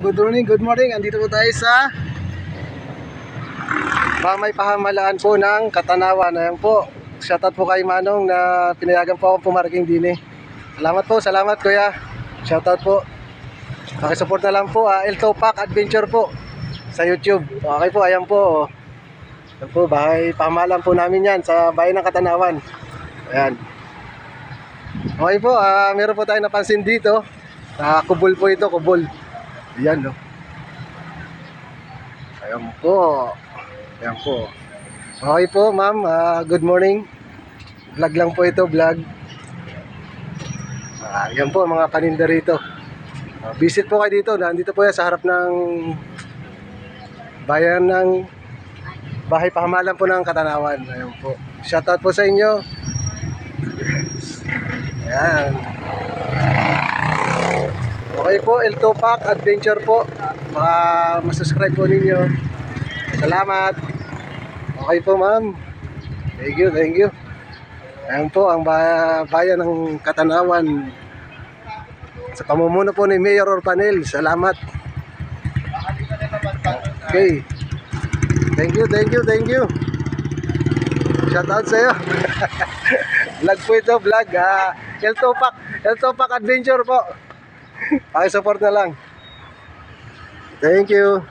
Good morning, good morning. Andito po tayo sa Mamay Pahamalaan po ng Katanawan. Ayan po. Shoutout po kay Manong na pinayagan po akong pumarking din eh. Salamat kuya. Shoutout po. Pakisupport na lang po El Topak Adventure po sa YouTube. Okay po, ayan po. Ayan po, bahay pahamalaan po namin yan sa bayan ng Katanawan. Ayan. Okay po, meron po tayong napansin dito. Kubol po ito, kubol. Ayan no. Ayan po. Ayan po. Okay po ma'am, good morning. Vlog lang po ito, vlog. Ayan po mga paninda rito. Visit po kayo dito. Nandito po yan sa harap ng bayan ng bahay pahamalan po ng Katanawan. Ayan po. Shoutout po sa inyo. Ayan. Okay po, El Topak Adventure po. Baka masubscribe po ninyo. Salamat. Okay po ma'am. Thank you, thank you. Ayan po ang bayan ng Katanawan. Sa pamumuno po ni Mayor Orpanel. Salamat. Okay. Thank you, thank you, thank you. Shout out sa iyo. Vlog po ito, vlog. El Topak Adventure po. Pakisupport na lang. Thank you.